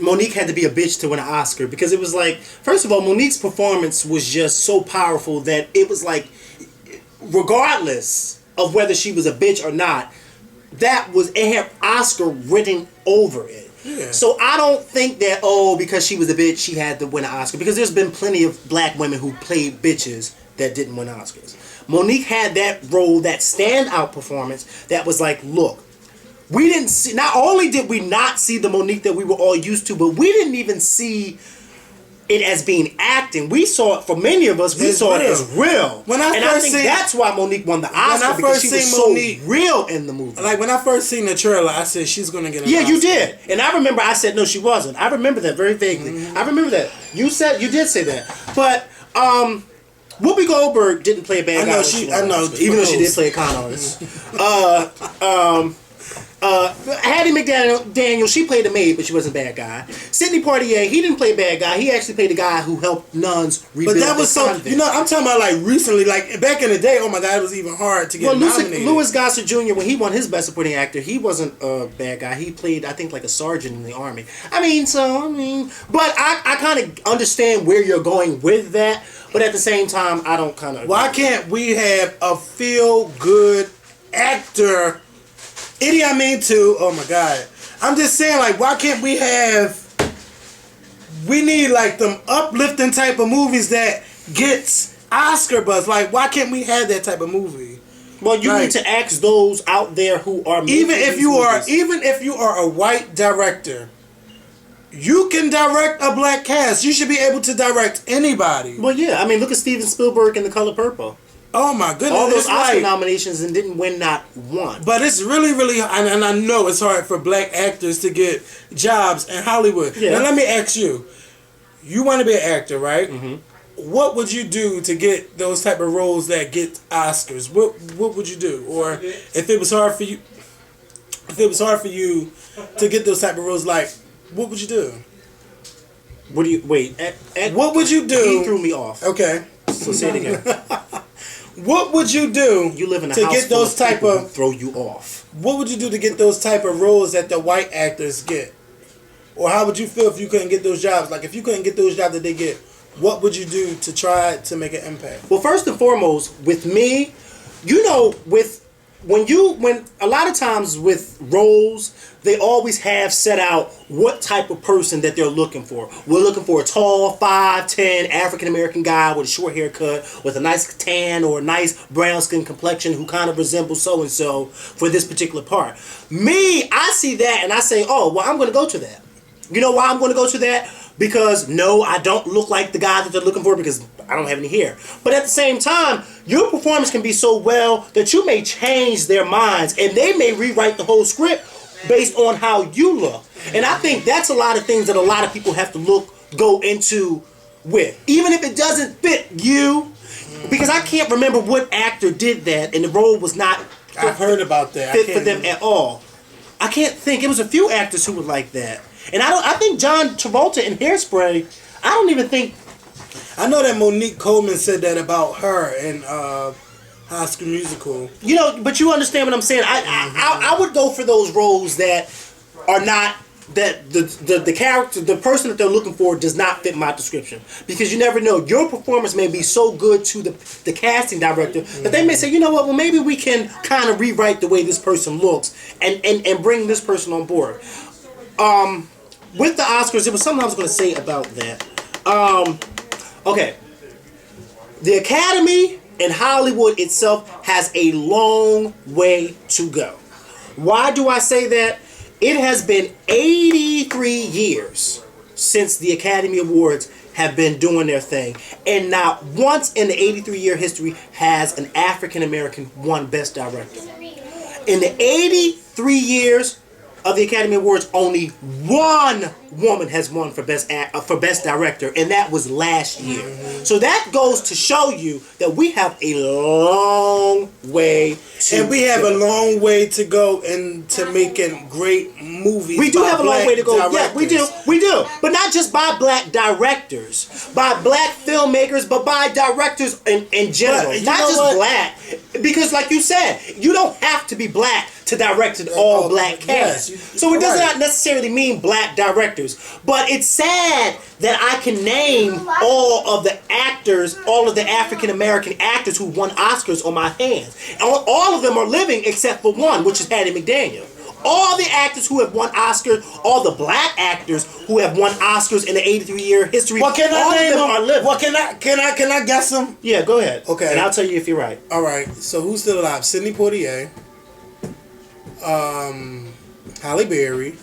Monique had to be a bitch to win an Oscar, because it was like, first of all, Monique's performance was just so powerful that it was like, regardless of whether she was a bitch or not, it had Oscar written over it. Yeah. So I don't think that, because she was a bitch, she had to win an Oscar, because there's been plenty of black women who played bitches that didn't win Oscars. Monique had that role, that standout performance that was like, look, we didn't see, not only did we not see the Monique that we were all used to, but we didn't even see it as being acting. We saw it, for many of us, we saw it as real. I think that's why Monique won the Oscar, because she was so real in the movie. Like, when I first seen the trailer, I said, she's going to get an Oscar. Yeah, you did. And I remember I said, no, she wasn't. I remember that very vaguely. Mm-hmm. I remember that. You did say that. But, Whoopi Goldberg didn't play a bad guy. I know, even though she did play a con artist. Hattie McDaniel, she played a maid, but she wasn't a bad guy. Sidney Poitier, he didn't play a bad guy. He actually played a guy who helped nuns rebuild. But that was so, I'm talking about like recently, like back in the day. Oh my God, it was even hard to get nominated. Louis Gossett Jr., when he won his Best Supporting Actor, he wasn't a bad guy. He played, I think, like a sergeant in the army. But I kind of understand where you're going with that. But at the same time, I don't kind of. Why can't we have a feel-good actor? Idi Amin too. Oh my God. I'm just saying, like, why can't we need like them uplifting type of movies that gets Oscar buzz? Like, why can't we have that type of movie? Well, you need to ask those out there who are making even if you are a white director, you can direct a black cast. You should be able to direct anybody. Well, yeah. I mean, look at Steven Spielberg in The Color Purple. Oh my goodness! All those Oscar nominations and didn't win not one. But it's really, really, and I know it's hard for black actors to get jobs in Hollywood. Yeah. Now let me ask you: you want to be an actor, right? Mm-hmm. What would you do to get those type of roles that get Oscars? What would you do? Or if it was hard for you, to get those type of roles, like, what would you do? What do you wait? What would you do? He threw me off. Okay, so say it again. What would you do? You live in a to house get those full of type people of who throw you off. What would you do to get those type of roles that the white actors get? Or how would you feel if you couldn't get those jobs? Like, if you couldn't get those jobs that they get, what would you do to try to make an impact? Well, first and foremost, with me, when a lot of times with roles, they always have set out what type of person that they're looking for. We're looking for a tall, 5'10" African-American guy with a short haircut, with a nice tan or a nice brown skin complexion who kind of resembles so-and-so for this particular part. Me, I see that and I say, oh, well, I'm going to go to that. You know why I'm going to go to that? Because, no, I don't look like the guy that they're looking for because I don't have any hair. But at the same time, your performance can be so well that you may change their minds and they may rewrite the whole script based on how you look. And I think that's a lot of things that a lot of people have to go into with. Even if it doesn't fit you. Because I can't remember what actor did that and the role was not I've heard about that. fit for them at all. I can't think. It was a few actors who were like that, and I think John Travolta in Hairspray. I don't even think. I know that Monique Coleman said that about her in High School Musical. You know, but you understand what I'm saying. I would go for those roles that are not that the character, the person that they're looking for does not fit my description, because you never know. Your performance may be so good to the casting director that they may say, you know what, well maybe we can kind of rewrite the way this person looks and bring this person on board. With the Oscars, it was something I was going to say about that. Okay, the Academy and Hollywood itself has a long way to go. Why do I say that? It has been 83 years since the Academy Awards have been doing their thing. And not once in the 83-year history has an African American won Best Director. In the 83 years of the Academy Awards, only one woman has won for Best Director, and that was last year. So that goes to show you that we have a long way to go. And we have a long way to go into making great movies. We do have a long way to go. Directors. Yeah, we do. But not just by black directors, by black filmmakers, but by directors in general. But, not just black. Because like you said, you don't have to be black to direct an all-black cast. So it does not necessarily mean black directors. But it's sad that I can name all of the actors, all of the African-American actors who won Oscars on my hands. All of them are living except for one, which is Hattie McDaniel. All the actors who have won Oscars, all the black actors who have won Oscars in the 83-year history, Well, can I all name of them them? are living. Well, can I guess them? Yeah, go ahead. Okay. And I'll tell you if you're right. All right. So who's still alive? Sidney Poitier, Halle Berry,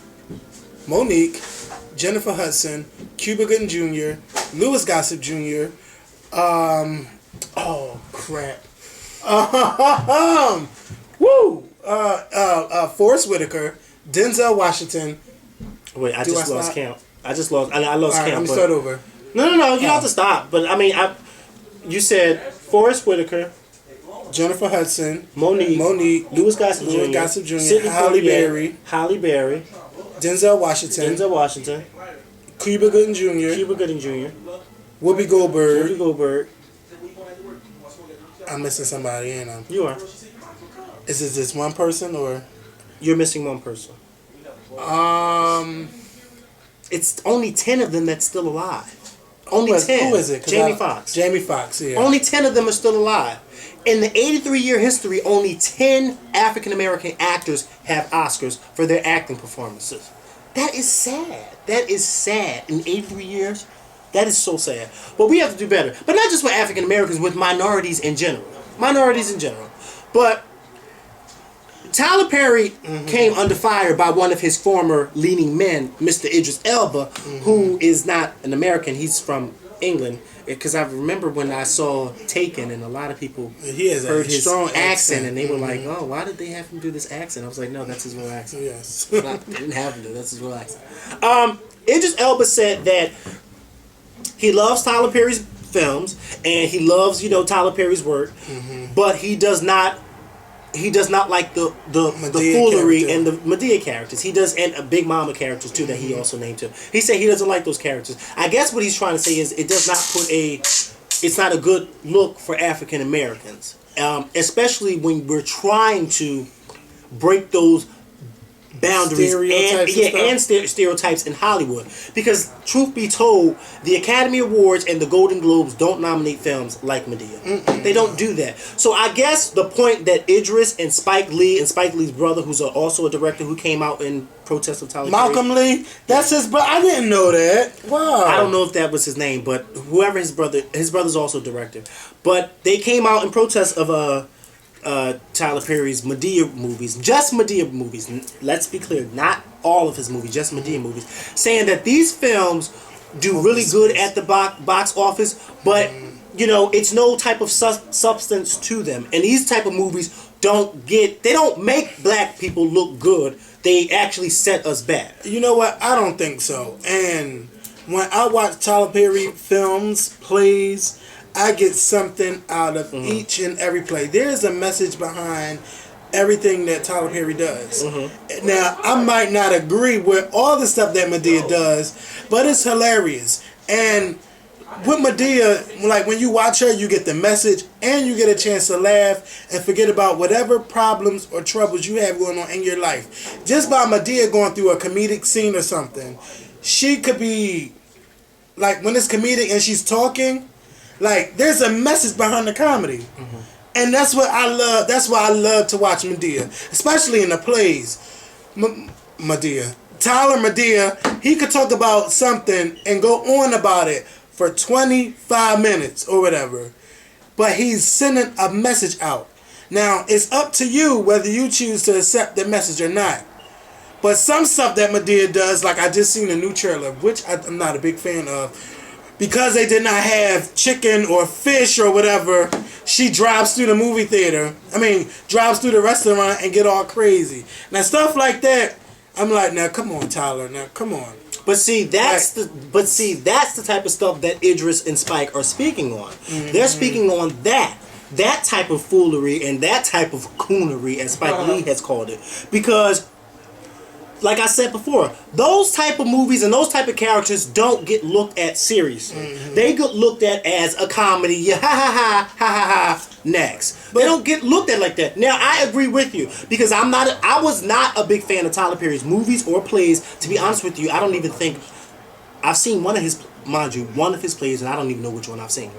Monique, Jennifer Hudson, Cuba Gooding Jr., Louis Gossett Jr. Oh crap. Forrest Whitaker, Denzel Washington. Wait, I just lost count. I lost All right, count. let me start over. No, you don't have to stop. But I mean, you said Forrest Whitaker, Jennifer Hudson, Monique, Louis Gossett Jr., Sidney Halle Poitier, Berry, Denzel Washington, Cuba Gooding Jr., Whoopi Goldberg. I'm missing somebody, ain't I? You are. Is it just one person or? You're missing one person. It's only 10 of them that's still alive. Only 10. Who is it? Jamie Foxx. Jamie Foxx, yeah. Only 10 of them are still alive. In the 83-year history, only 10 African-American actors have Oscars for their acting performances. That is sad. That is sad. In 83 years, that is so sad. But we have to do better. But not just with African-Americans, with minorities in general. But Tyler Perry came under fire by one of his former leading men, Mr. Idris Elba, who is not an American. He's from England. Because I remember when I saw Taken, and a lot of people heard his strong accent, and they were like, "Oh, why did they have him do this accent?" I was like, "No, that's his real accent." Yes, they didn't have him do. That's his real accent. Idris Elba said that he loves Tyler Perry's films, and he loves Tyler Perry's work, but he does not like the foolery character. And the Madea characters. He does, and Big Mama characters too that he also named too. He said he doesn't like those characters. I guess what he's trying to say is it's not a good look for African Americans, especially when we're trying to break those boundaries and stereotypes in Hollywood. Because truth be told, the Academy Awards and the Golden Globes don't nominate films like Madea. They don't do that. So I guess the point that Idris and Spike Lee and Spike Lee's brother, who's also a director who came out in protest of Tyler Malcolm Lee, that's his brother. I didn't know that. Wow. I don't know if that was his name, but whoever his brother's also a director. But they came out in protest of Tyler Perry's Madea movies, just Madea movies. Let's be clear, not all of his movies, just Madea movies, saying that these films do really good at the box office, but it's no type of substance to them. And these type of movies don't make black people look good. They actually set us back. You know what? I don't think so. And when I watch Tyler Perry films, plays, I get something out of each and every play. There is a message behind everything that Tyler Perry does. Now, I might not agree with all the stuff that Madea does, but it's hilarious. And with Madea, like when you watch her, you get the message and you get a chance to laugh and forget about whatever problems or troubles you have going on in your life. Just by Madea going through a comedic scene or something, she could be, like when it's comedic and she's talking, like there's a message behind the comedy. And that's what I love. That's why I love to watch Madea, especially in the plays. Madea, Tyler Madea, he could talk about something and go on about it for 25 minutes or whatever, but he's sending a message out. Now it's up to you whether you choose to accept the message or not. But some stuff that Madea does, like I just seen a new trailer, which I'm not a big fan of. Because they did not have chicken or fish or whatever, she drives through the movie theater. Drives through the restaurant and get all crazy. Now stuff like that, I'm like, now come on, Tyler, now come on. But see, that's the type of stuff that Idris and Spike are speaking on. They're speaking on that type of foolery and that type of coonery, as Spike Lee has called it, because. Like I said before, those type of movies and those type of characters don't get looked at seriously. They get looked at as a comedy, ha ha ha ha ha ha. Next, they don't get looked at like that. Now I agree with you because I was not a big fan of Tyler Perry's movies or plays. To be honest with you, I don't even think I've seen one of his plays, and I don't even know which one I've seen.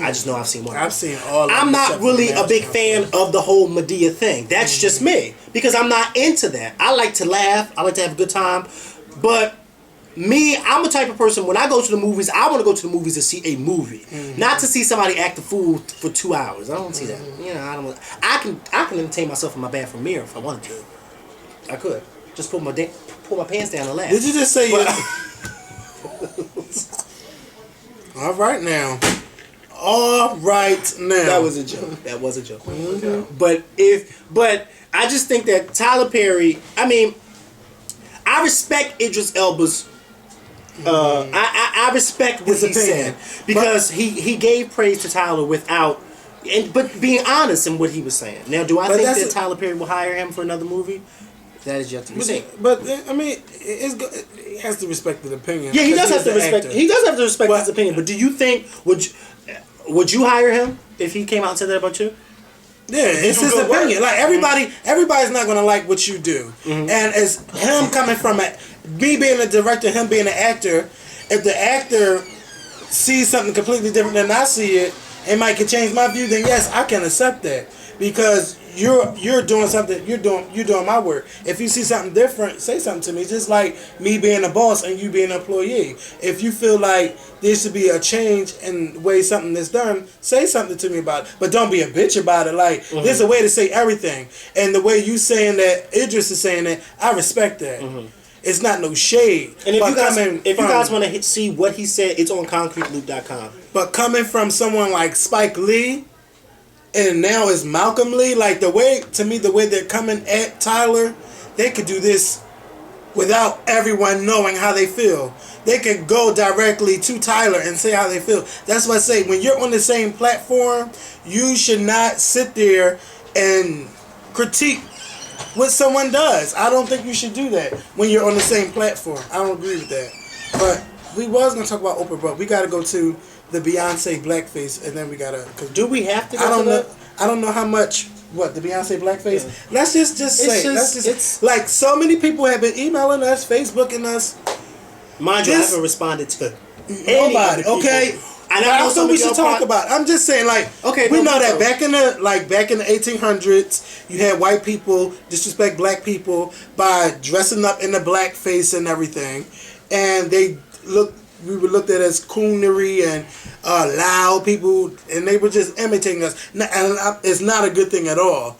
I just know I've seen one. I've seen all of them. I'm not really a big fan of the whole Madea thing. That's just me. Because I'm not into that. I like to laugh. I like to have a good time. But me, I'm the type of person, when I go to the movies, I want to go to the movies to see a movie. Not to see somebody act a fool for 2 hours. I don't see that. You know, I can entertain myself in my bathroom mirror if I wanted to. I could. Just pull my pants down and laugh. Did you just say All right now. All right now. That was a joke. But I just think that Tyler Perry. I respect Idris Elba's. I respect what he said because he gave praise to Tyler but being honest in what he was saying. Now, do I think that Tyler Perry will hire him for another movie? That is yet to be seen. But he has to respect his opinion. Yeah, he does have to respect. He does have to respect his opinion. But do you think would you hire him if he came out and said that about you? Yeah, it's his opinion. Like everybody's not gonna like what you do, and as him coming from me being a director, him being an actor, if the actor sees something completely different than I see it, and might can change my view, then yes, I can accept that because you're doing something. You're doing my work. If you see something different, say something to me. Just like me being a boss and you being an employee. If you feel like there should be a change in the way something is done, say something to me about it. But don't be a bitch about it. Like there's a way to say everything, and the way you saying that, Idris is saying that, I respect that. It's not no shade. And if you guys want to see what he said, it's on concreteloop.com. But coming from someone like Spike Lee. And now it's Malcolm Lee. Like the way they're coming at Tyler, they could do this without everyone knowing how they feel. They could go directly to Tyler and say how they feel. That's why I say when you're on the same platform, you should not sit there and critique what someone does. I don't think you should do that when you're on the same platform. I don't agree with that. But we was gonna talk about Oprah, but we gotta go to the Beyonce blackface, and then we gotta. Do we have to go to that? I don't know how much. What, the Beyonce blackface? Yeah. Let's just say. It's like so many people have been emailing us, Facebooking us. Mind you, I haven't responded to nobody. Okay. And I know we should talk about. I'm just saying, like, okay, we know that back in the 1800s, you had white people disrespect black people by dressing up in the blackface and everything, and we were looked at as coonery and loud people, and they were just imitating us. And it's not a good thing at all.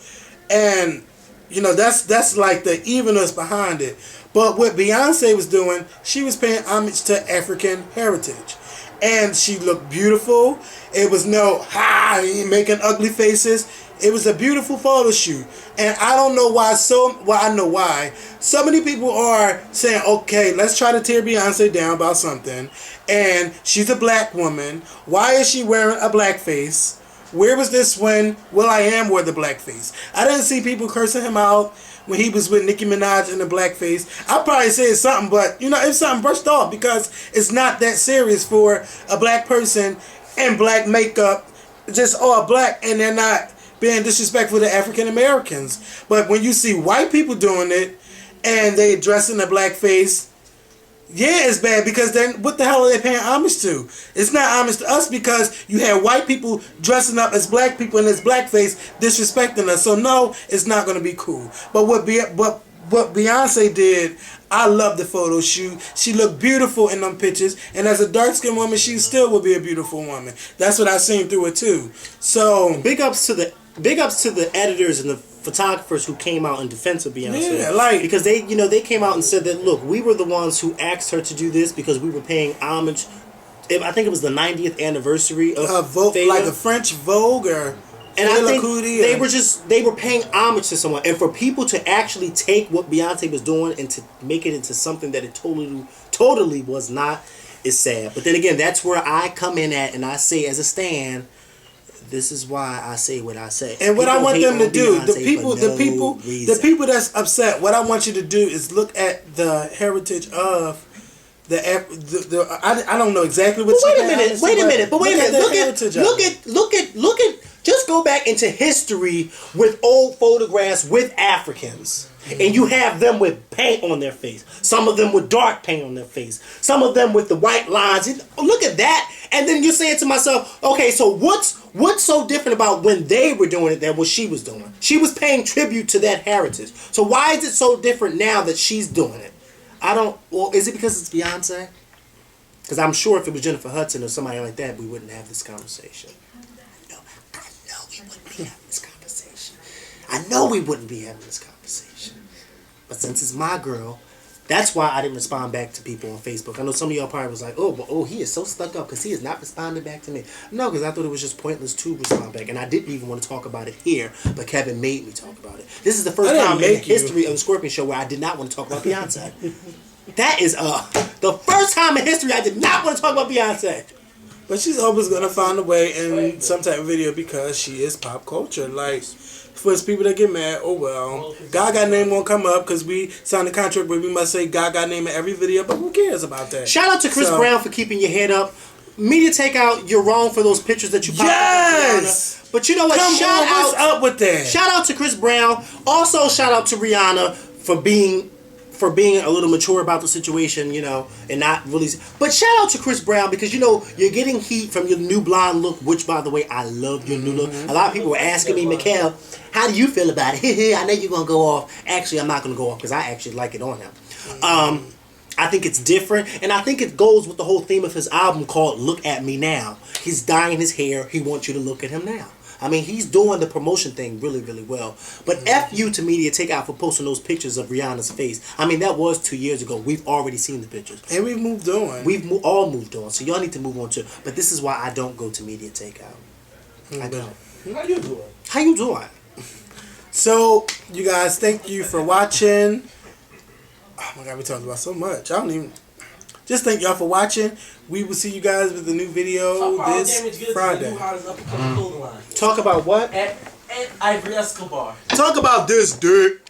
And that's like the evenness behind it. But what Beyonce was doing, she was paying homage to African heritage. And she looked beautiful. It was making ugly faces. It was a beautiful photo shoot. And I don't know why I know why. So many people are saying, okay, let's try to tear Beyonce down about something. And she's a black woman. Why is she wearing a blackface? Where was this when will.i.am wore the blackface? I didn't see people cursing him out when he was with Nicki Minaj in the blackface. I'll probably say something, but you know, it's something brushed off because it's not that serious for a black person in black makeup, just all black, and they're not being disrespectful to African Americans. But when you see white people doing it and they dress in the blackface, yeah, it's bad because then what the hell are they paying homage to? It's not homage to us because you have white people dressing up as black people in this blackface disrespecting us. So no, it's not going to be cool. But what Beyonce did, I love the photo shoot. She looked beautiful in them pictures, and as a dark-skinned woman, she still would be a beautiful woman. That's what I seen through it too. So big ups to the editors and the photographers who came out in defense of Beyonce. Yeah, like, because they came out and said that, look, we were the ones who asked her to do this because we were paying homage. I think it was the 90th anniversary of Vogue, like a French Vogue or. And I think they were paying homage to someone, and for people to actually take what Beyonce was doing and to make it into something that it totally was not is sad. But then again, that's where I come in at, and I say as a stan, this is why I say what I say. And what I want them to do, the people that's upset, what I want you to do is look at the heritage of I don't know exactly what. Wait a minute. Look at. Just go back into history with old photographs with Africans. And you have them with paint on their face. Some of them with dark paint on their face. Some of them with the white lines. And look at that. And then you're saying to myself, okay, so what's so different about when they were doing it than what she was doing? She was paying tribute to that heritage. So why is it so different now that she's doing it? Is it because it's Beyonce? Because I'm sure if it was Jennifer Hudson or somebody like that, we wouldn't have this conversation. I know we wouldn't be having this conversation. But since it's my girl, that's why I didn't respond back to people on Facebook. I know some of y'all probably was like, he is so stuck up because he is not responding back to me. No, because I thought it was just pointless to respond back. And I didn't even want to talk about it here, but Kevin made me talk about it. This is the first time in the history of the Skorpion show where I did not want to talk about Beyonce. That is the first time in history I did not want to talk about Beyonce. But she's always going to find a way in some type of video because she is pop culture. Like, for people that get mad, oh well. Gaga name won't come up because we signed a contract where we must say Gaga name in every video, but who cares about that? Shout out to Chris Brown for keeping your head up. Media Takeout, you're wrong for those pictures that you popped yes! up. But you know what? What's up with that? Shout out to Chris Brown. Also, shout out to Rihanna for being a little mature about the situation, and not really. But shout out to Chris Brown because, you're getting heat from your new blonde look, which, by the way, I love your new look. A lot of people were asking me, Mikhail, how do you feel about it? I know you're going to go off. Actually, I'm not going to go off because I actually like it on him. I think it's different, and I think it goes with the whole theme of his album called Look at Me Now. He's dyeing his hair. He wants you to look at him now. I mean, he's doing the promotion thing really, really well. But F you to Media Takeout for posting those pictures of Rihanna's face. I mean, that was 2 years ago. We've already seen the pictures. And we've moved on. We've all moved on. So y'all need to move on too. But this is why I don't go to Media Takeout. I don't. How you doing? So, you guys, thank you for watching. Oh my God, we talked about so much. Just thank y'all for watching. We will see you guys with a new video this Friday. Talk about what? And Ivory Escobar. Talk about this, dude.